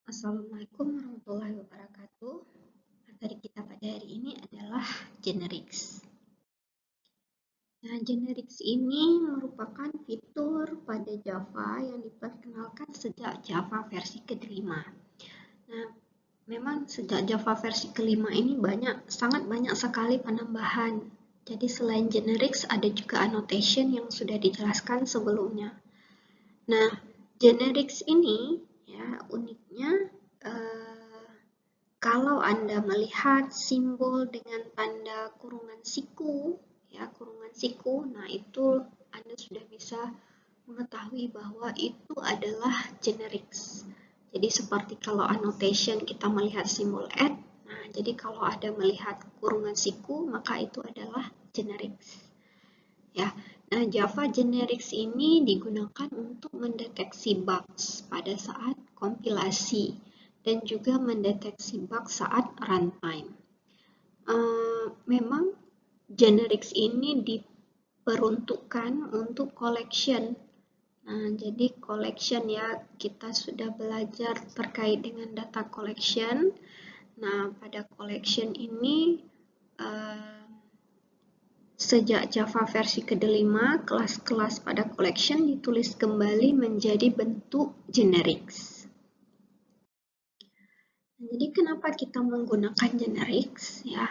Assalamualaikum warahmatullahi wabarakatuh. Materi kita pada hari ini adalah generics. Nah, generics ini merupakan fitur pada Java yang diperkenalkan sejak Java versi kelima. Nah, memang sejak Java versi kelima ini sangat banyak sekali penambahan. Jadi selain generics ada juga annotation yang sudah dijelaskan sebelumnya. Nah, generics ini ya uniknya kalau Anda melihat simbol dengan tanda kurungan siku, nah itu Anda sudah bisa mengetahui bahwa itu adalah generics. Jadi seperti kalau annotation kita melihat simbol @ nah jadi kalau ada melihat kurungan siku maka itu adalah generics. Ya, nah Java generics ini digunakan untuk mendeteksi bugs pada saat kompilasi dan juga mendeteksi bug saat runtime. Memang generics ini diperuntukkan untuk collection. Nah, jadi collection ya, kita sudah belajar terkait dengan data collection. Nah, pada collection ini sejak Java versi ke-5, kelas-kelas pada collection ditulis kembali menjadi bentuk generics. Jadi kenapa kita menggunakan generics ya?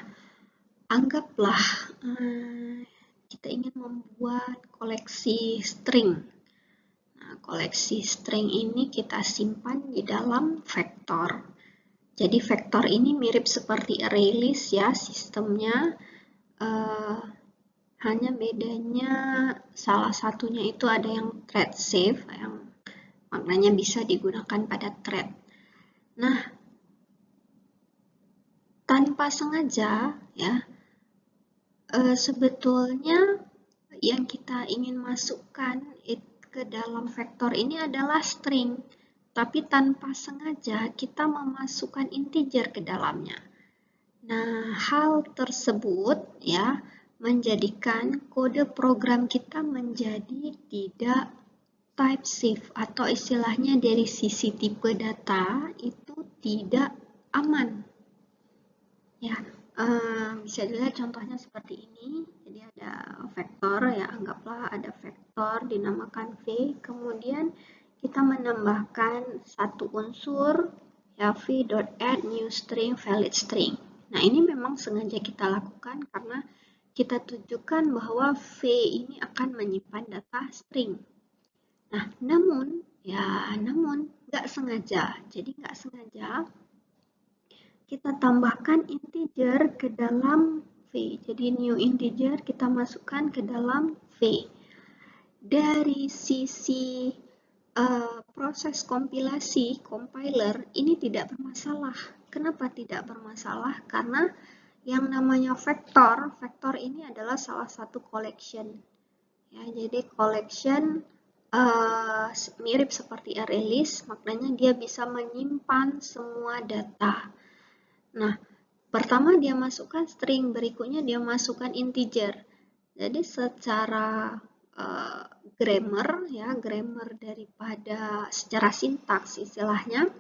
Anggaplah kita ingin membuat koleksi string. Nah, koleksi string ini kita simpan di dalam vektor. Jadi vektor ini mirip seperti array list ya sistemnya. Hanya bedanya salah satunya itu ada yang thread safe yang maknanya bisa digunakan pada thread. Nah, tanpa sengaja ya sebetulnya yang kita ingin masukkan ke dalam vektor ini adalah string, tapi tanpa sengaja kita memasukkan integer ke dalamnya. Nah, hal tersebut ya menjadikan kode program kita menjadi tidak type safe atau istilahnya dari sisi tipe data itu tidak aman. Ya, bisa dilihat contohnya seperti ini. Jadi ada vektor ya, anggaplah ada vektor dinamakan V, kemudian kita menambahkan satu unsur ya v.add new string valid string. Nah, ini memang sengaja kita lakukan karena kita tunjukkan bahwa V ini akan menyimpan data string. Nah, namun nggak sengaja. Jadi nggak sengaja kita tambahkan integer ke dalam V. Jadi new integer kita masukkan ke dalam V. Dari sisi proses kompilasi, compiler, ini tidak bermasalah. Kenapa tidak bermasalah? Karena yang namanya vektor ini adalah salah satu collection. Ya, jadi collection mirip seperti array list, maknanya dia bisa menyimpan semua data. Nah, pertama dia masukkan string, berikutnya dia masukkan integer. Jadi secara grammar daripada secara sintaks istilahnya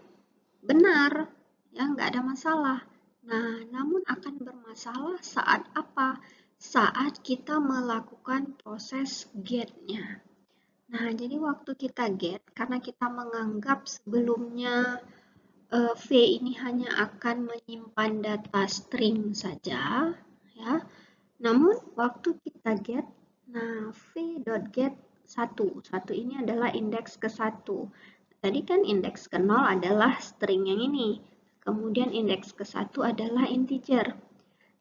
benar, ya nggak ada masalah. Nah, namun akan bermasalah saat apa? Saat kita melakukan proses get-nya. Nah, jadi waktu kita get, karena kita menganggap sebelumnya V ini hanya akan menyimpan data string saja, ya. Namun waktu kita get, nah v.get 1 ini adalah indeks ke-1. Tadi kan indeks ke-0 adalah string yang ini. Kemudian indeks ke-1 adalah integer.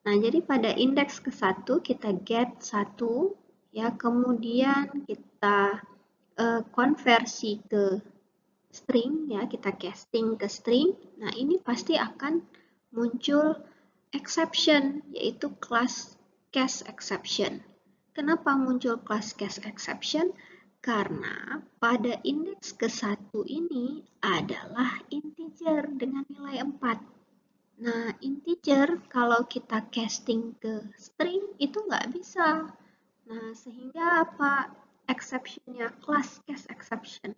Nah, jadi pada indeks ke-1 kita get 1, ya, kemudian kita konversi ke string, ya, kita casting ke string. Nah, ini pasti akan muncul exception, yaitu class case exception. Kenapa muncul class case exception? Karena pada indeks ke-1 ini adalah integer dengan nilai 4. Nah, integer kalau kita casting ke string itu nggak bisa. Nah, sehingga apa? Exception-nya class case exception.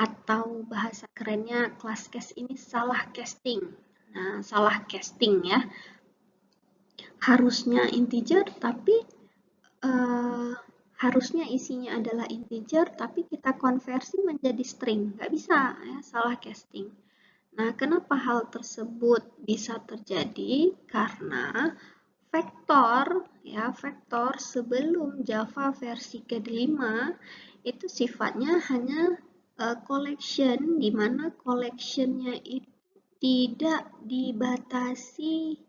atau bahasa kerennya class cast ini salah casting. Nah, salah casting ya. Harusnya integer tapi harusnya isinya adalah integer tapi kita konversi menjadi string. Nggak bisa ya, salah casting. Nah, kenapa hal tersebut bisa terjadi? Karena vektor sebelum Java versi ke-5 itu sifatnya hanya collection, di mana collectionnya itu tidak dibatasi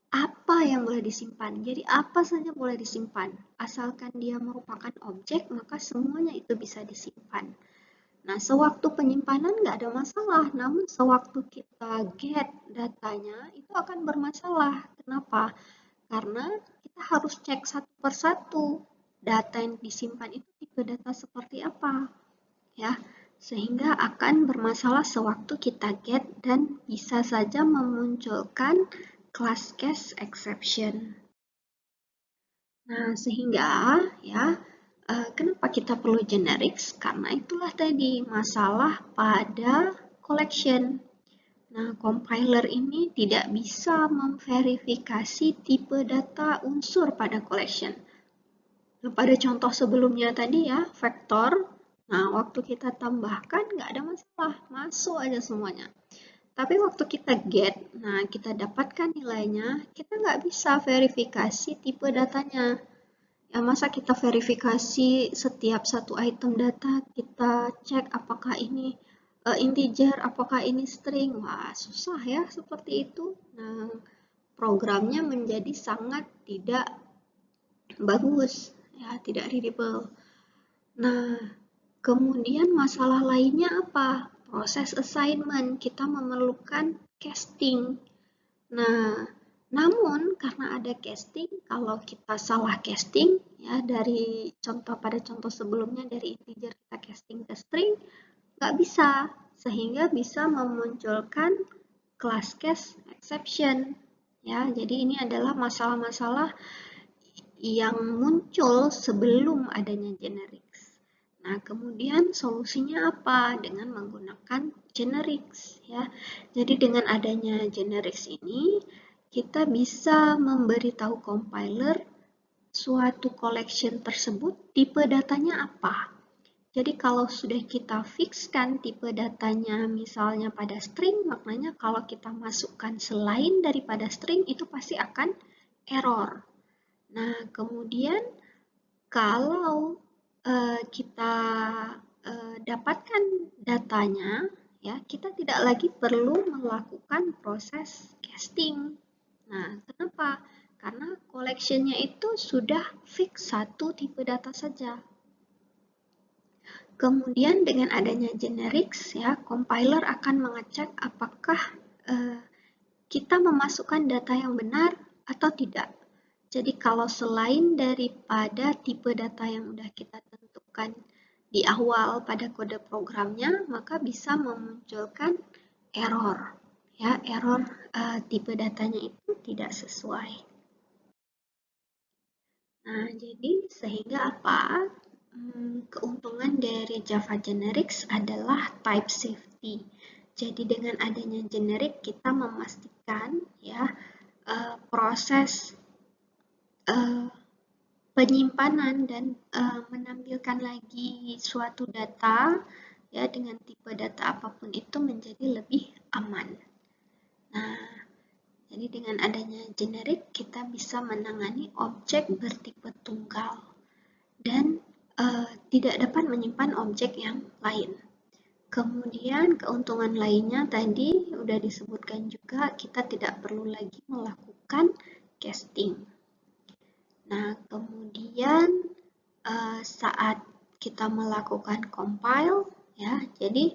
apa yang boleh disimpan. Jadi apa saja boleh disimpan, asalkan dia merupakan objek maka semuanya itu bisa disimpan. Nah, sewaktu penyimpanan nggak ada masalah, namun sewaktu kita get datanya itu akan bermasalah. Kenapa? Karena kita harus cek satu persatu data yang disimpan itu tipe data seperti apa, ya, sehingga akan bermasalah sewaktu kita get dan bisa saja memunculkan class case exception. Nah, sehingga ya, kenapa kita perlu generics? Karena itulah tadi masalah pada collection. Nah, compiler ini tidak bisa memverifikasi tipe data unsur pada collection. Nah, pada contoh sebelumnya tadi ya, vektor. Nah, waktu kita tambahkan nggak ada masalah, masuk aja semuanya. Tapi waktu kita get, nah kita dapatkan nilainya, kita nggak bisa verifikasi tipe datanya. Ya, masa kita verifikasi setiap satu item data, kita cek apakah ini integer, apakah ini string. Wah, susah ya seperti itu. Nah, programnya menjadi sangat tidak bagus, ya, tidak readable. Nah, kemudian masalah lainnya apa? Proses assignment, kita memerlukan casting. Nah, namun karena ada casting, kalau kita salah casting, ya dari pada contoh sebelumnya dari integer kita casting ke string, nggak bisa, sehingga bisa memunculkan class case exception. Ya, jadi ini adalah masalah-masalah yang muncul sebelum adanya generics. Nah, kemudian solusinya apa? Dengan menggunakan generics, ya. Jadi dengan adanya generics ini, kita bisa memberitahu compiler suatu collection tersebut tipe datanya apa. Jadi kalau sudah kita fixkan tipe datanya misalnya pada string, maknanya kalau kita masukkan selain daripada string itu pasti akan error. Nah, kemudian kalau kita dapatkan datanya, ya, kita tidak lagi perlu melakukan proses casting. Nah, kenapa? Karena collection-nya itu sudah fix satu tipe data saja. Kemudian dengan adanya generics, ya, compiler akan mengecek apakah kita memasukkan data yang benar atau tidak. Jadi kalau selain daripada tipe data yang sudah kita tentukan di awal pada kode programnya, maka bisa memunculkan error. Ya, error tipe datanya itu tidak sesuai. Nah, jadi sehingga apa? Keuntungan dari Java Generics adalah type safety. Jadi dengan adanya generic kita memastikan ya proses penyimpanan dan menampilkan lagi suatu data ya dengan tipe data apapun itu menjadi lebih aman. Nah, jadi dengan adanya generic kita bisa menangani objek bertipe tunggal dan tidak dapat menyimpan objek yang lain. Kemudian keuntungan lainnya tadi sudah disebutkan juga, kita tidak perlu lagi melakukan casting. Nah, kemudian saat kita melakukan compile, ya, jadi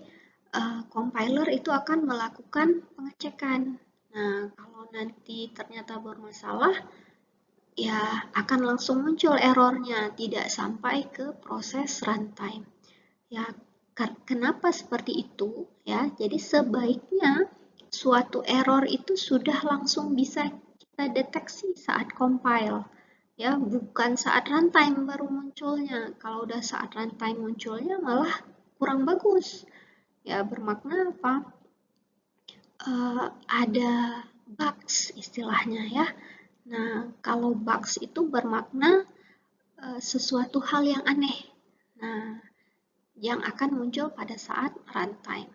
compiler itu akan melakukan pengecekan. Nah, kalau nanti ternyata bermasalah, ya akan langsung muncul errornya, tidak sampai ke proses runtime. Ya, kenapa seperti itu? Ya, jadi sebaiknya suatu error itu sudah langsung bisa kita deteksi saat compile. Ya, bukan saat runtime baru munculnya. Kalau udah saat runtime munculnya malah kurang bagus. Ya, bermakna apa? Ada bugs istilahnya ya. Nah, kalau bugs itu bermakna sesuatu hal yang aneh. Nah, yang akan muncul pada saat runtime.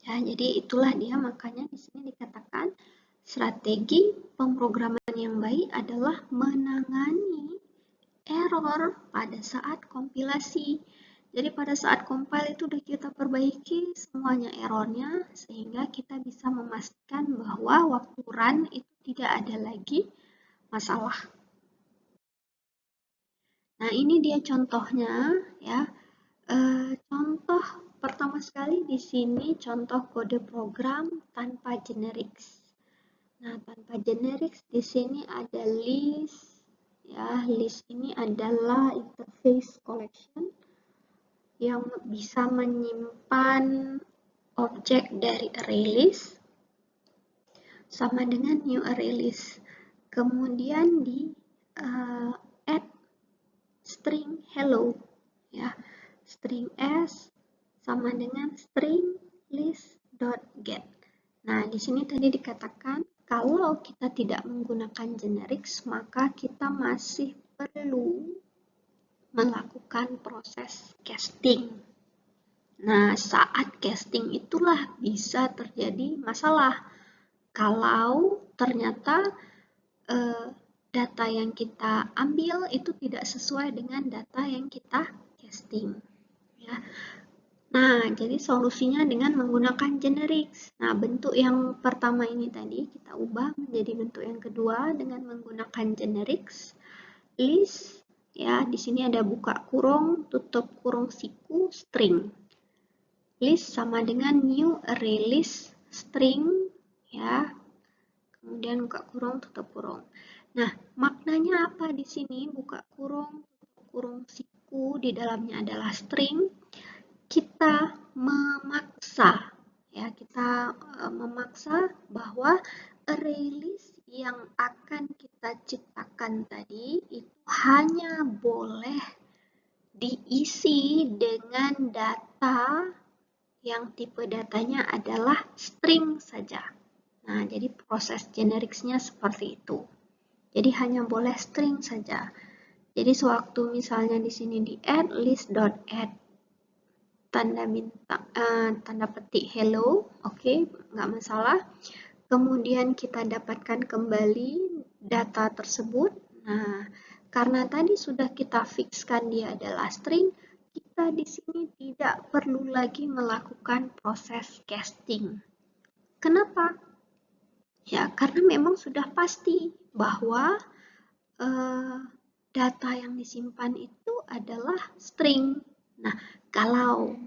Ya, jadi itulah dia makanya di sini dikatakan strategi pemrograman yang baik adalah menangani error pada saat kompilasi. Jadi pada saat compile itu udah kita perbaiki semuanya errornya sehingga kita bisa memastikan bahwa waktu run itu tidak ada lagi masalah. Nah, ini dia contohnya ya. Contoh pertama sekali di sini contoh kode program tanpa generics. Nah, tanpa generics di sini ada list ya. List ini adalah interface collection yang bisa menyimpan objek dari array list sama dengan new array list. Kemudian di add string hello ya. String s sama dengan string list.get. Nah, di sini tadi dikatakan kalau kita tidak menggunakan generics, maka kita masih perlu melakukan proses casting. Nah, saat casting itulah bisa terjadi masalah. Kalau ternyata data yang kita ambil itu tidak sesuai dengan data yang kita casting. Ya. Nah, jadi solusinya dengan menggunakan generics. Nah, bentuk yang pertama ini tadi kita ubah menjadi bentuk yang kedua dengan menggunakan generics. List, ya, di sini ada buka kurung, tutup kurung siku, string. List sama dengan new array list string, ya. Kemudian buka kurung, tutup kurung. Nah, maknanya apa di sini? Buka kurung, tutup kurung siku, di dalamnya adalah string. Kita memaksa ya, kita memaksa bahwa array list yang akan kita ciptakan tadi itu hanya boleh diisi dengan data yang tipe datanya adalah string saja. Nah, jadi proses genericsnya seperti itu. Jadi hanya boleh string saja. Jadi sewaktu misalnya di sini di add list.add tanda petik hello, oke, nggak masalah. Kemudian kita dapatkan kembali data tersebut. Nah, karena tadi sudah kita fixkan dia adalah string, kita di sini tidak perlu lagi melakukan proses casting. Kenapa? Ya, karena memang sudah pasti bahwa data yang disimpan itu adalah string. Nah, kalau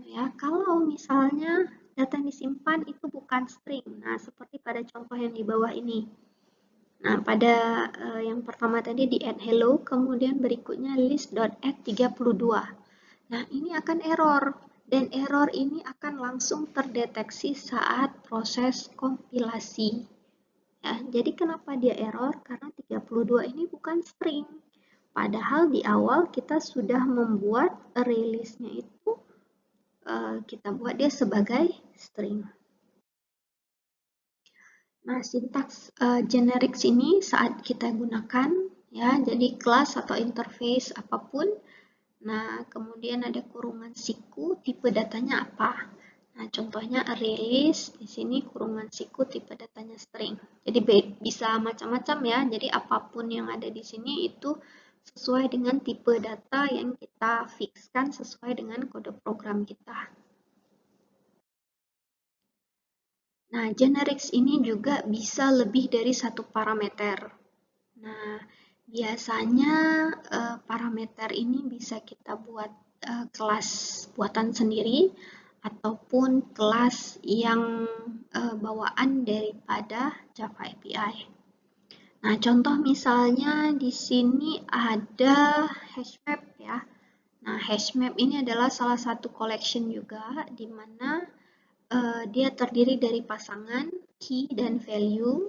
misalnya data yang disimpan itu bukan string. Nah, seperti pada contoh yang di bawah ini. Nah, pada yang pertama tadi di add hello, kemudian berikutnya list.add 32. Nah, ini akan error. Dan error ini akan langsung terdeteksi saat proses kompilasi. Ya, jadi kenapa dia error? Karena 32 ini bukan string. Padahal di awal kita sudah membuat array list-nya itu kita buat dia sebagai string. Nah, sintaks generics ini saat kita gunakan ya, jadi kelas atau interface apapun. Nah, kemudian ada kurungan siku, tipe datanya apa? Nah, contohnya array list, di sini kurungan siku tipe datanya string. Jadi bisa macam-macam ya. Jadi apapun yang ada di sini itu sesuai dengan tipe data yang kita fixkan sesuai dengan kode program kita. Nah, generics ini juga bisa lebih dari satu parameter. Nah, biasanya parameter ini bisa kita buat kelas buatan sendiri ataupun kelas yang bawaan daripada Java API. Nah, contoh misalnya di sini ada hashmap ya. Nah, hashmap ini adalah salah satu collection juga di mana dia terdiri dari pasangan key dan value.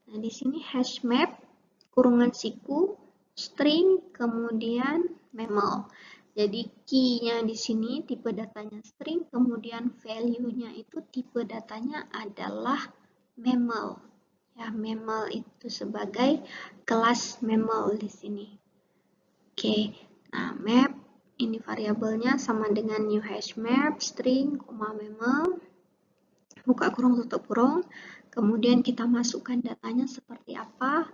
Nah, di sini hashmap kurungan siku, string, kemudian memel. Jadi key-nya di sini tipe datanya string, kemudian value-nya itu tipe datanya adalah mammal. Ya, mammal itu sebagai kelas mammal di sini. Oke, nah map ini variabelnya sama dengan new hash map string, mammal, buka kurung tutup kurung. Kemudian kita masukkan datanya seperti apa?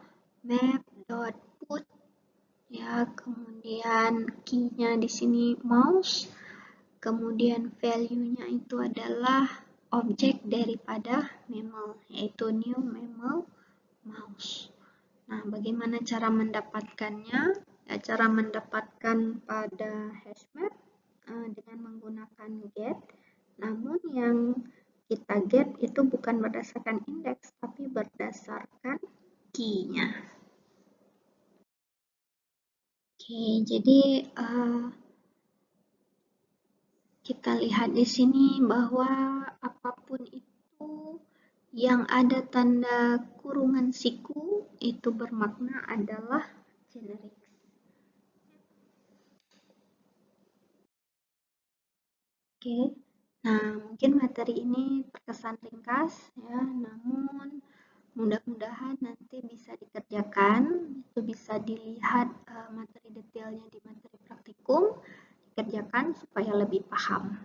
Map.put ya, kemudian key-nya di sini mouse, kemudian value-nya itu adalah objek daripada mammal, yaitu new mammal mouse. Nah, bagaimana cara mendapatkannya? Ya, cara mendapatkan pada hashmap dengan menggunakan get, namun yang kita get itu bukan berdasarkan indeks, tapi berdasarkan key-nya. Oke, jadi kita lihat di sini bahwa apapun itu yang ada tanda kurungan siku itu bermakna adalah generik. Oke, nah mungkin materi ini terkesan ringkas ya, namun mudah-mudahan nanti bisa dikerjakan, itu bisa dilihat materi detailnya di materi praktikum, dikerjakan supaya lebih paham.